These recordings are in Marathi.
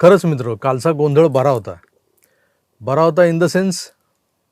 खरंच मित्र, कालचा गोंधळ बरा होता. बरा होता इन द सेन्स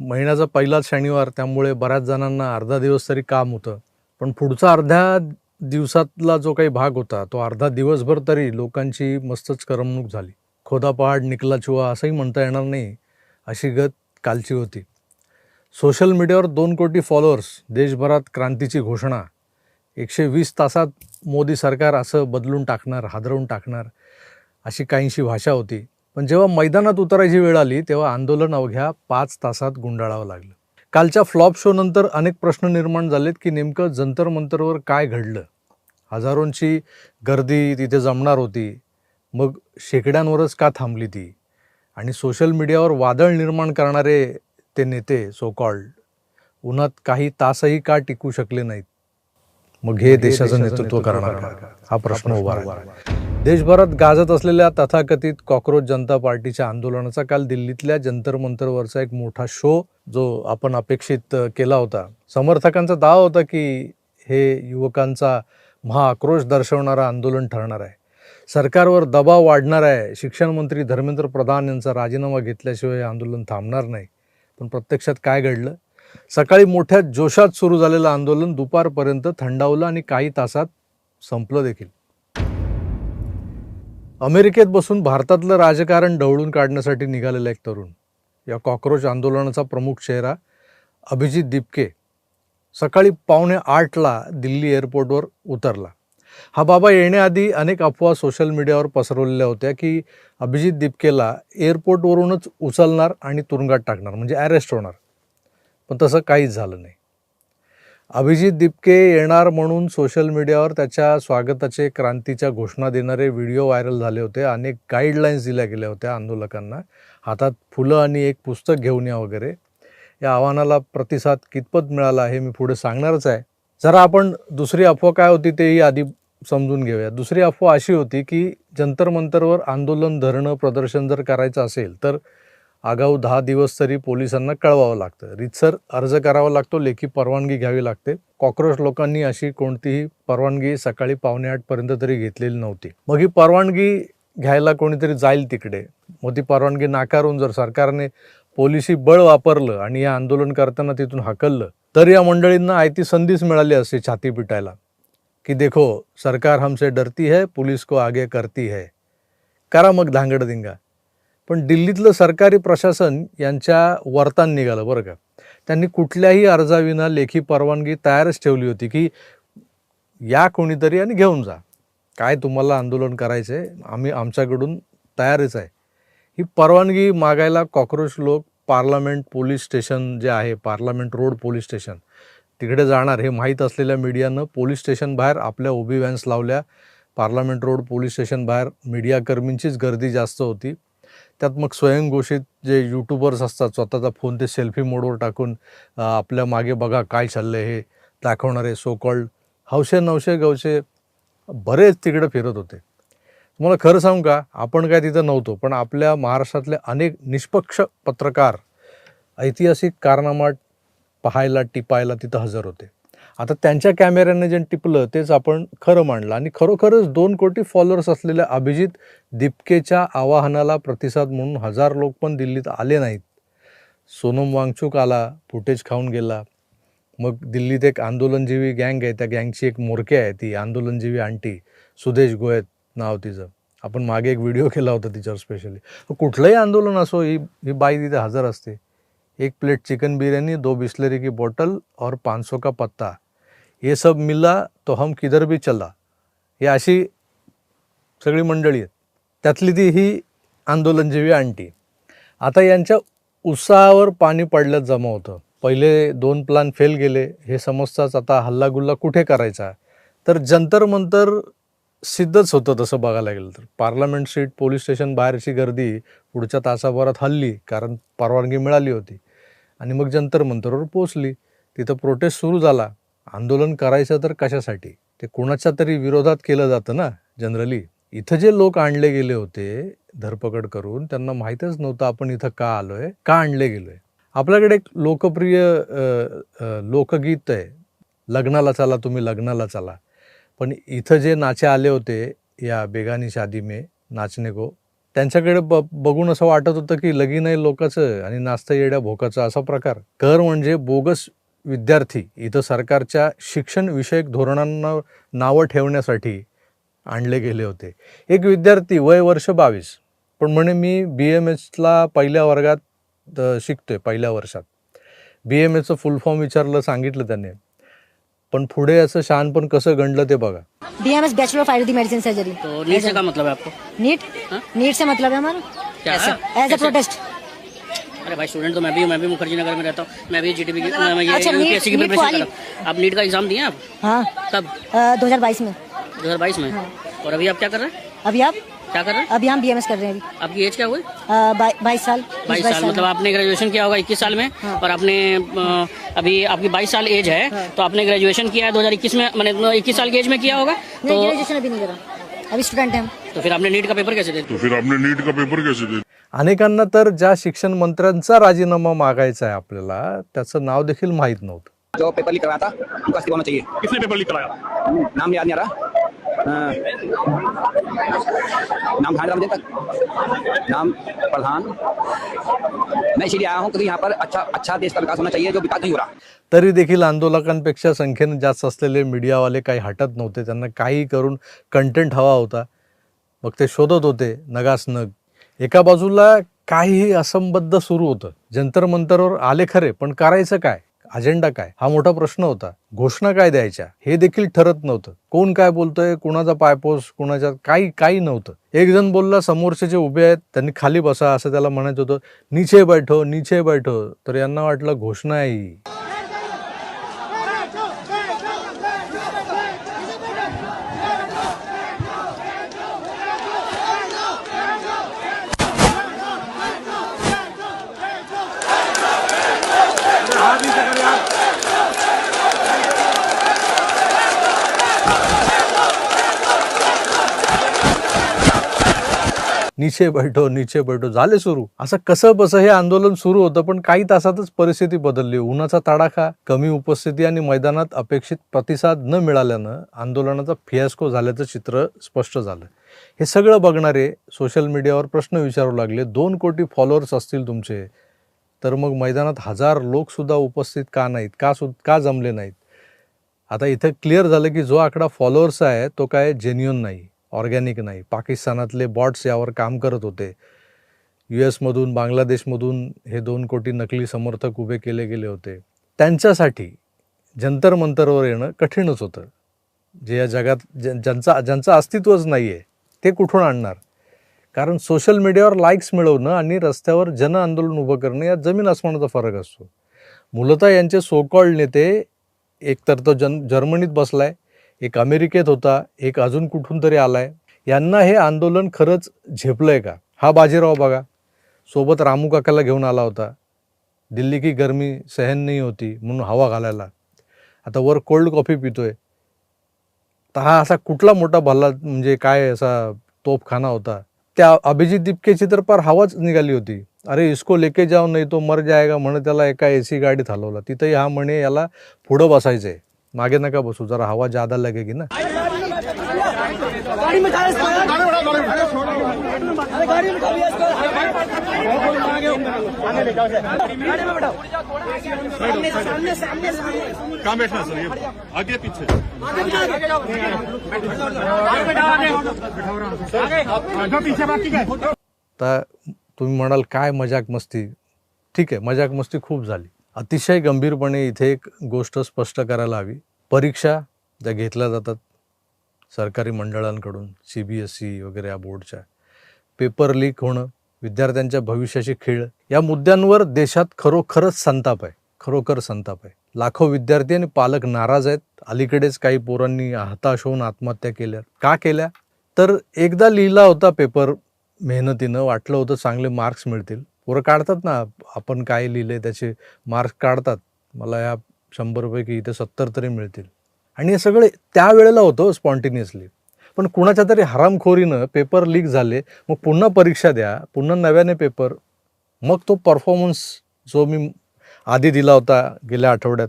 महिन्याचा पहिलाच शनिवार, त्यामुळे बऱ्याच जणांना अर्धा दिवस तरी काम होतं. पण पुढचा अर्ध्या दिवसातला जो काही भाग होता, तो अर्धा दिवसभर तरी लोकांची मस्तच करमणूक झाली. खोदा पहाड निकला चुहा असंही म्हणता येणार नाही, अशी गत कालची होती. सोशल मीडियावर 2 कोटी फॉलोअर्स, देशभरात क्रांतीची घोषणा, 120 तासात मोदी सरकार असं बदलून टाकणार, हादरवून टाकणार, अशी काहीशी भाषा होती. पण जेव्हा मैदानात उतरायची वेळ आली तेव्हा आंदोलन अवघ्या 5 तासात गुंडाळावं लागलं. कालच्या फ्लॉप शो नंतर अनेक प्रश्न निर्माण झालेत की नेमकं जंतर मंतरवर काय घडलं. हजारोंची गर्दी तिथे जमणार होती, मग शेकड्यांवरच का थांबली ती? आणि सोशल मीडियावर वादळ निर्माण करणारे ते नेते सो कॉल्ड उन्हात काही तासही का टिकू शकले नाहीत? मग हे देशाचं नेतृत्व करणार का? हा प्रश्न उभा राहिला. देशभरात गाजत असलेल्या तथाकथित कॉक्रोच जनता पार्टीच्या आंदोलनाचा काल दिल्लीतल्या जंतर मंतरवरचा एक मोठा शो जो आपण अपेक्षित केला होता. समर्थकांचा दावा होता की हे युवकांचा महाआक्रोश दर्शवणारं आंदोलन ठरणार आहे, सरकारवर दबाव वाढणार आहे, शिक्षण मंत्री धर्मेंद्र प्रधान यांचा राजीनामा घेतल्याशिवाय हे आंदोलन थांबणार नाही. पण प्रत्यक्षात काय घडलं? सकाळी मोठ्या जोशात सुरू झालेलं आंदोलन दुपारपर्यंत थंडावलं आणि काही तासात संपलं देखील. अमेरिकेत बसून भारतातलं राजकारण ढवळून काढण्यासाठी निघालेला एक तरुण, या कॉक्रोच आंदोलनाचा प्रमुख चेहरा अभिजित दिपके, सकाळी 7:45ला दिल्ली एअरपोर्टवर उतरला. हा बाबा येण्याआधी अनेक अफवा सोशल मीडियावर पसरवलेल्या होत्या की अभिजित दिपकेला एअरपोर्टवरूनच उचलणार आणि तुरुंगात टाकणार, म्हणजे अरेस्ट होणार. पण तसं काहीच झालं नाही. अभिजित दिपके येणार म्हणून सोशल मीडियावर त्याच्या स्वागताचे, क्रांतीच्या घोषणा देणारे व्हिडिओ व्हायरल झाले होते. अनेक गाईडलाईन्स दिल्या गेल्या होत्या आंदोलकांना, हातात फुलं आणि एक पुस्तक घेऊन या वगैरे. या आव्हानाला प्रतिसाद कितपत मिळाला हे मी पुढे सांगणारच आहे. जरा आपण दुसरी अफवा काय होती तेही आधी समजून घेऊया. दुसरी अफवा अशी होती की जंतर मंतरवर आंदोलन, धरणं, प्रदर्शन जर करायचं असेल तर आगाऊ 10 दिवस तरी पोलिसांना कळवावं लागतं, रीतसर अर्ज करावा लागतो, लेखी परवानगी घ्यावी लागते. कॉक्रोच लोकांनी अशी कोणतीही परवानगी सकाळी 7:45पर्यंत तरी घेतलेली नव्हती. मग ही परवानगी घ्यायला कोणीतरी जाईल तिकडे, मग ती परवानगी नाकारून जर सरकारने पोलिसी बळ वापरलं आणि या आंदोलन करताना तिथून हाकललं, तर या मंडळींना आयती संधीच मिळाली असते छाती पिटायला की देखो सरकार हमसे डरती है, पुलिस को आगे करती है. करा मग धांगडधिंगा. पण दिल्लीतलं सरकारी प्रशासन यांच्या वर्तान निघालं बरं का. त्यांनी कुठल्याही अर्जाविना लेखी परवानगी तयारच ठेवली होती की या कोणीतरी आणि घेऊन जा, काय तुम्हाला आंदोलन करायचं आहे, आम्ही आमच्याकडून तयारच आहे. ही परवानगी मागायला कॉक्रोच लोक पार्लमेंट पोलीस स्टेशन जे आहे, पार्लमेंट रोड पोलीस स्टेशन, तिकडे जाणार हे माहीत असलेल्या मीडियानं पोलीस स्टेशन बाहेर आपल्या उभी व्हॅन्स लावल्या. पार्लमेंट रोड पोलीस स्टेशन बाहेर मीडियाकर्मींचीच गर्दी जास्त होती. त्यात मग स्वयंघोषित जे यूट्यूबर्स असतात, स्वतःचा फोन ते सेल्फी मोडवर टाकून आपल्या मागे बघा काय चाललं हे दाखवणारे सो कॉल्ड हौशे नवशे गवशे बरेच तिकडे फिरत होते. तुम्हाला खरं सांगू का, आपण काय तिथं नव्हतो, पण आपल्या महाराष्ट्रातले अनेक निष्पक्ष पत्रकार ऐतिहासिक कारनामा पाहायला, टिपायला तिथं हजर होते. आता त्यांच्या कॅमेऱ्याने जे टिपलं तेच आपण खरं मानलं आणि खरोखरच 2 कोटी फॉलोअर्स असलेल्या अभिजित दिपकेच्या आवाहनाला प्रतिसाद म्हणून हजार लोक पण दिल्लीत आले नाहीत. सोनम वांगचुक आला, फुटेज खाऊन गेला. मग दिल्लीत एक आंदोलनजीवी गँग आहे, त्या गँगची एक मोरके आहे, ती आंदोलनजीवी आंटी सुदेश गोयत नाव तिचं. आपण मागे एक व्हिडिओ केला होता तिच्यावर स्पेशली. कुठलंही आंदोलन असो, ही बाई तिथे हजर असते. 1 प्लेट चिकन बिर्याणी, 2 बिस्लरी की बॉटल और 500 का पत्ता, ये सब मिला तो हम किधर भी चला, ही अशी सगळी मंडळी आहेत. त्यातली ती ही आंदोलनजीवी आंटी. आता यांच्या उत्साहावर पाणी पडल्यात जमा होतं. पहिले 2 प्लान फेल गेले हे समजताच आता हल्लागुल्ला कुठे करायचा, तर जंतर मंतर सिद्धच होतं. तसं बघायला गेलं तर पार्लमेंट स्ट्रीट पोलीस स्टेशन बाहेरची गर्दी पुढच्या तासाभरात हल्ली, कारण परवानगी मिळाली होती, आणि मग जंतर मंतरवर पोचली. तिथं प्रोटेस्ट सुरू झाला. आंदोलन करायचं तर कशासाठी, ते कोणाच्या तरी विरोधात केलं जातं ना जनरली. इथं जे लोक आणले गेले होते धरपकड करून, त्यांना माहीतच नव्हतं आपण इथं का आलोय, का आणले गेलोय. आपल्याकडे एक लोकप्रिय लोकगीत आहे, लग्नाला चला तुम्ही लग्नाला चला. पण इथं जे नाचे आले होते, या बेगानी शादी में नाचने को, त्यांच्याकडे बघून असं वाटत होतं की लगीन आहे लोकांचं आणि नाचतं येड्या भोकाचं असा प्रकार. कर म्हणजे बोगस विद्यार्थी इथं सरकारच्या शिक्षण विषयक धोरणांना नावं ठेवण्यासाठी आणले गेले होते. एक विद्यार्थी वय वर्ष 22 पण म्हणे मी BMSला पहिल्या वर्गात शिकतोय, पहिल्या वर्षात. BMSचं फुल फॉर्म विचारलं, सांगितलं त्याने. पण पुढे असं शहाणपण कसं गणलं ते बघा. BMS bachelor of Ayurvedic medicine surgery. तो नीट से क्या मतलब है आपको? नीट से मतलब है हमारा क्या है? As a protest. अरे भाई स्टूडेंट तो मैं भी मुखर्जी नगर में रहता हूँ, मैं भी GTB की मैं ये अच्छा, UPSC की नीट प्रिपरेशन कर वाली- रहा हूँ। आप नीट का एग्जाम दिए आप? हाँ कब? 2022 में। 2022 में। और अभी आप क्या कर रहे हैं? अभी आप क्या कर रहे हैं? अभी हम BMS कर रहे हैं। आपकी एज क्या हुई? 22 साल। 22 साल। मतलब आपने ग्रेजुएशन किया होगा 21 साल में, और आपने अभी आपकी 22 साल एज है, तो आपने ग्रेजुएशन किया है 2021 में, मैंने 21 साल की एज में किया होगा, नहीं, तो ग्रेजुएशन अभी नहीं करा, अभी स्टूडेंट हैं हम। तो फिर आपने नीट का पेपर कैसे दे? अनेकांना तर ज्या शिक्षण मंत्र्यांचा राजीनामा मागायचा आहे आपल्याला, त्याचं नाव देखील माहीत नव्हतं. जो पेपर लीक कराया था उनका इस्तीफा होना चाहिए। किसने पेपर लीक कराया? नाम याद नहीं आ रहा। नाम ध्यान मुझे तक नाम प्रधान। मैं इसीलिए आया हूँ क्योंकि यहाँ पर अच्छा देश का विकास होना चाहिए, जो विकास नहीं हो रहा। तरी देखील आंदोलकांपेक्षा संख्येने जास्त असलेले मीडियावाले काही हटत नव्हते. त्यांना काही करून कंटेंट हवा होता. मग ते शोधत होते नगासनग. एका बाजूला काहीही असंबद्ध सुरू होतं. जंतर मंतरवर आले खरे, पण करायचं काय? अजेंडा काय? हा मोठा प्रश्न होता. घोषणा काय द्यायच्या हे देखील ठरत नव्हतं. कोण काय बोलतोय, कुणाचा पायपोस, कुणाच्या काही नव्हतं. एक जण बोलला समोरचे जे उभे आहेत त्यांनी खाली बसा असं त्याला म्हणायचं होतं. नीचे बैठो. तर यांना वाटलं घोषणा आहे ही. नीचे बैठो झाले सुरू. असं कसं बसं हे आंदोलन सुरू होतं, पण काही तासातच परिस्थिती बदलली. उन्हाचा तडाखा, कमी उपस्थिती आणि मैदानात अपेक्षित प्रतिसाद न मिळाल्यानं आंदोलनाचा फियास्को झाल्याचं चित्र स्पष्ट झालं. हे सगळं बघणारे सोशल मीडियावर प्रश्न विचारू लागले. 2 कोटी फॉलोअर्स असतील तुमचे, तर मग मैदानात 1000 लोकसुद्धा उपस्थित का नाहीत, का जमले नाहीत? आता इथं क्लिअर झालं की जो आकडा फॉलोअर्स आहे तो काय जेन्युइन नाही, ऑर्गॅनिक नाही. पाकिस्तानातले बॉट्स यावर काम करत होते. US मधून, बांगलादेशमधून हे 2 कोटी नकली समर्थक उभे केले गेले होते. त्यांच्यासाठी जंतर मंतरवर येणं कठीणच होतं. जे या जगात ज्यांचं अस्तित्वच नाही आहे ते कुठून आणणार? कारण सोशल मीडियावर लाईक्स मिळवणं आणि रस्त्यावर जन आंदोलन उभं करणं यात जमीन आसमानाचा फरक असतो. मूलतः यांचे सोकॉल्ड नेते एकतर तो जर्मनीत बसलाय, एक अमेरिकेत होता, एक अजून कुठून तरी आलाय. यांना हे आंदोलन खरंच झेपलंय का? हा बाजीराव बघा, सोबत रामू काकाला घेऊन आला होता. दिल्ली की गर्मी सहन नाही होती म्हणून हवा घालायला. आता वर कोल्ड कॉफी पितोय. तर हा असा कुठला मोठा भल्ला, म्हणजे काय असा तोफखाना होता. त्या अभिजित दिपकेची तर पार हवाच निघाली होती. अरे इसको लेके जाओ नाही तो मर जाएगा म्हणे त्याला एका AC गाडीत हलवला. तिथंही हा म्हणे याला पुढं बसायचंय, मागे नका बसू, जरा हवा ज्यादा लगेगी ना. कहाँ बैठना सर? ये आगे पीछे तर तुम्ही म्हणाल काय मजाक मस्ती. ठीक आहे, मजाक मस्ती खूप झाली. अतिशय गंभीरपणे इथे एक गोष्ट स्पष्ट करायला हवी. परीक्षा ज्या घेतल्या जातात सरकारी मंडळांकडून, CBSE वगैरे या बोर्डच्या, पेपर लीक होणं, विद्यार्थ्यांच्या भविष्याची खेळ, या मुद्द्यांवर देशात खरोखर संताप आहे. लाखो विद्यार्थी आणि पालक नाराज आहेत. अलीकडेच काही पोरांनी हताश होऊन आत्महत्या केल्या. का केल्या? तर एकदा लिहिला होता पेपर मेहनतीनं, वाटलं होतं चांगले मार्क्स मिळतील. पोरं काढतात ना, आपण काय लिहिलंय त्याचे मार्क्स काढतात. मला या 100 पैकी इथे 70 तरी मिळतील. आणि हे सगळे त्यावेळेला होतं स्पॉन्टिनियसली. पण कुणाच्या तरी हरामखोरीनं पेपर लीक झाले. मग पुन्हा परीक्षा द्या, पुन्हा नव्याने पेपर. मग तो परफॉर्मन्स जो मी आधी दिला होता गेल्या आठवड्यात,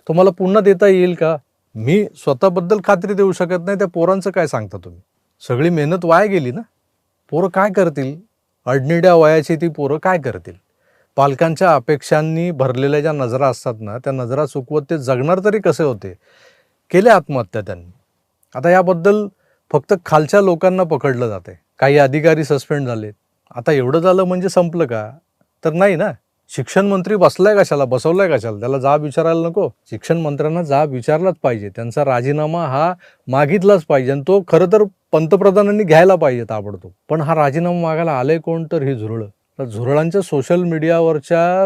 तो मला पुन्हा देता येईल का? मी स्वतःबद्दल खात्री देऊ शकत नाही, त्या पोरांचं काय सांगता तुम्ही? सगळी मेहनत वाया गेली ना. पोरं काय करतील? अडनिड्या वयाची ती पोरं काय करतील? पालकांच्या अपेक्षांनी भरलेल्या ज्या नजरा असतात ना, त्या नजरा चुकवत ते जगणार तरी कसे होते? केले आत्महत्या त्यांनी. आता याबद्दल फक्त खालच्या लोकांना पकडलं जाते. काही अधिकारी सस्पेंड झाले. आता एवढं झालं म्हणजे संपलं का? तर नाही ना. शिक्षण मंत्री बसवलाय कशाला? त्याला जाब विचारायला नको? शिक्षण मंत्र्यांना जाब विचारलाच पाहिजे. त्यांचा राजीनामा हा मागितलाच पाहिजे आणि तो खरं तर पंतप्रधानांनी घ्यायला पाहिजे ताबडतोब. पण हा राजीनामा मागायला आलंय कोण? तर ही झुरळं. तर झुरळांच्या सोशल मीडियावरच्या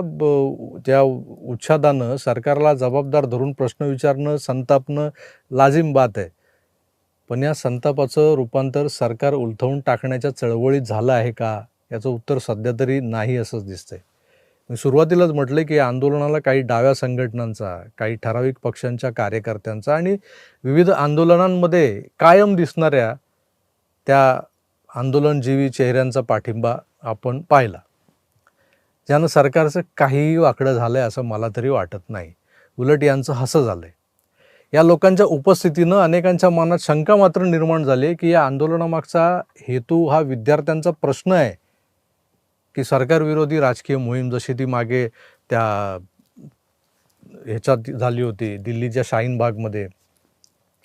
त्या उच्छादानं सरकारला जबाबदार धरून प्रश्न विचारणं, संतापणं लाजिम बात आहे. पण या संतापाचं रूपांतर सरकार उलथवून टाकण्याच्या चळवळीत झालं आहे का? याचं उत्तर सध्या तरी नाही असंच दिसतंय. मी सुरुवातीलाच म्हटलं की या आंदोलनाला काही डाव्या संघटनांचा, काही ठराविक पक्षांच्या कार्यकर्त्यांचा आणि विविध आंदोलनांमध्ये कायम दिसणाऱ्या त्या आंदोलनजीवी चेहऱ्यांचा पाठिंबा आपण पाहिला, ज्यानं सरकारचं काहीही वाकडं झालंय असं मला तरी वाटत नाही. उलट यांचं हसं झालंय. या लोकांच्या उपस्थितीनं अनेकांच्या मनात शंका मात्र निर्माण झाली की या आंदोलनामागचा हेतू हा विद्यार्थ्यांचा प्रश्न आहे की सरकारविरोधी राजकीय मोहीम, जशी ती मागे त्या ह्याच्यात झाली होती दिल्लीच्या शाहीन बागमध्ये.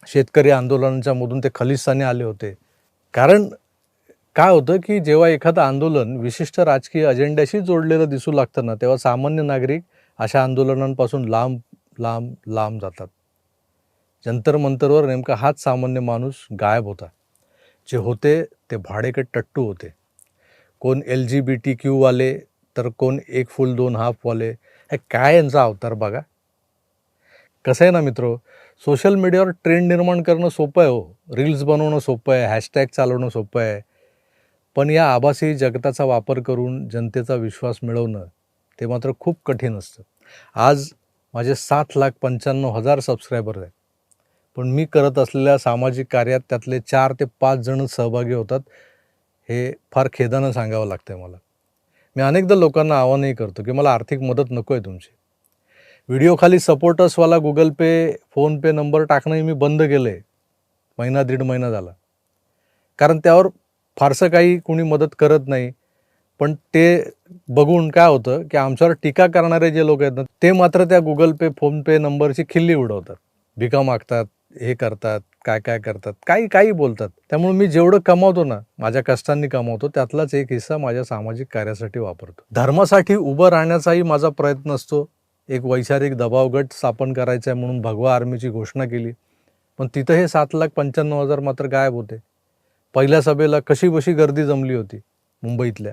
शेतकरी आंदोलनाच्या मधून ते खलिस्तानी आले होते. कारण काय होतं की जेव्हा एखादं आंदोलन विशिष्ट राजकीय अजेंड्याशी जोडलेलं दिसू लागतं ना, तेव्हा सामान्य नागरिक अशा आंदोलनांपासून लांब लांब लांब जातात. जंतर मंतरवर नेमका हाच सामान्य माणूस गायब होता. जे होते ते भाडेकट टट्टू होते. कोण LGBTQ वाले, तर कोण एक फुल दोन हाफवाले. हे काय यांचा अवतार बघा. कसं आहे ना मित्रो, सोशल मीडियावर ट्रेंड निर्माण करणं सोपं आहे हो. रील्स बनवणं सोपं आहे, हॅशटॅग चालवणं सोपं आहे. पण या आभासी जगताचा वापर करून जनतेचा विश्वास मिळवणं ते मात्र खूप कठीण असतं. आज माझे 7,95,000 सबस्क्रायबर आहेत. पण मी करत असलेल्या सामाजिक कार्यात त्यातले 4 ते 5 जण सहभागी होतात. हे फार खेदानं सांगावं लागतं मला. मी अनेकदा लोकांना आवाहनही करतो की मला आर्थिक मदत नको आहे तुमची. व्हिडिओखाली सपोर्टर्सवाला गुगल पे, फोनपे नंबर टाकणंही मी बंद केलं आहे. 1-1.5 महिना झाला. कारण त्यावर फारसं काही कुणी मदत करत नाही. पण ते बघून काय होतं की आमच्यावर टीका करणारे जे लोक आहेत ना, ते मात्र त्या गुगल पे, फोनपे नंबरची खिल्ली उडवतात. भिका मागतात, हे करतात, काय करतात, काही बोलतात. त्यामुळे मी जेवढं कमावतो ना, माझ्या कष्टांनी कमावतो, त्यातलाच एक हिस्सा माझ्या सामाजिक कार्यासाठी वापरतो. धर्मासाठी उभं राहण्याचाही माझा प्रयत्न असतो. एक वैचारिक दबाव गट स्थापन करायचा आहे म्हणून भगवा आर्मीची घोषणा केली. पण तिथं हे 7,95,000 मात्र गायब होते. पहिल्या सभेला कशीबशी गर्दी जमली होती मुंबईतल्या.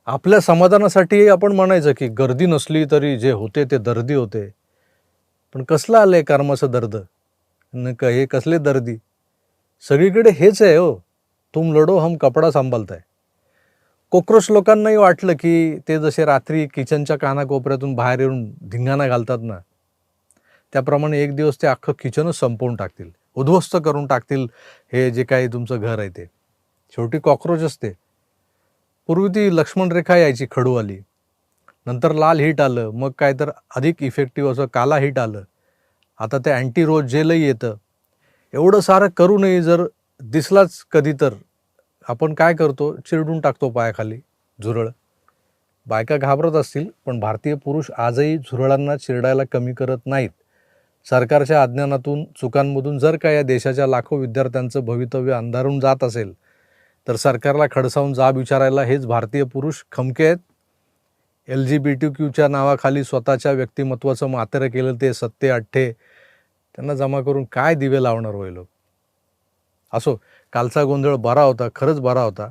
आपल्या समाधानासाठी आपण म्हणायचं की गर्दी नसली तरी जे होते ते दर्दी होते. पण कसलं आलंय कर्माचं दर्द? हे कसले दर्दी? सगळीकडे हेच आहे हो. तुम लढो हम कपडा सांभाळताय. कॉकरोच लोकांनाही वाटलं की ते जसे रात्री किचनच्या कानाकोपऱ्यातून बाहेर येऊन धिंगाणा घालतात ना, त्याप्रमाणे एक दिवस ते अख्खं किचनच संपवून टाकतील, उद्ध्वस्त करून टाकतील हे जे काही तुमचं घर आहे ते. शेवटी कॉकरोच असते. पूर्वी ती लक्ष्मण रेखा यायची खडूवाली, नंतर लाल हिट आलं, मग काय तर अधिक इफेक्टिव्ह असं काला हिट आलं. आता ते अँटी रोज जेलही येतं. एवढं सारं करूनही जर दिसलाच कधी तर आपण काय करतो, चिरडून टाकतो पायाखाली झुरळ. बायका घाबरत असतील, पण भारतीय पुरुष आजही झुरळांना चिरडायला कमी करत नाहीत. सरकारच्या अज्ञानातून, चुकांमधून जर का या देशाच्या लाखो विद्यार्थ्यांचं भवितव्य अंधारून जात असेल, तर सरकारला खडसावून जाब विचारायला हेच भारतीय पुरुष खमके आहेत. LGBTQच्या नावाखाली स्वतःच्या व्यक्तिमत्वाचं मातेरं केलं ते सत्ते अठ्ठे त्यांना जमा करून काय दिवे लावणार होय लोक. असो, कालचा गोंधळ बरा होता, खरंच बरा होता.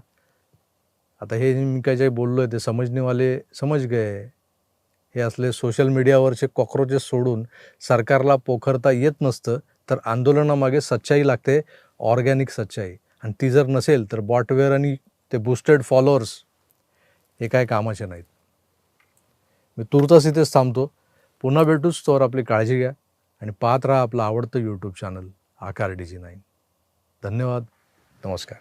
आता हे मी काय जे बोललोय ते समजणेवाले समज गए. हे असले सोशल मीडियावरचे कॉकरोचेस सोडून सरकारला पोखरता येत नसतं, तर आंदोलनामागे सच्चाई लागते, ऑर्गॅनिक सच्चाई. आणि ती जर नसेल तर बॉटवेअर आणि ते बूस्टेड फॉलोअर्स हे काय कामाचे नाहीत. मी तुर्तास इथेच थांबतो. पुन्हा भेटूच. तोवर आपली काळजी घ्या आणि पाहत राहा आपलं आवडतं यूट्यूब चॅनल आकार DG9. धन्यवाद. नमस्कार.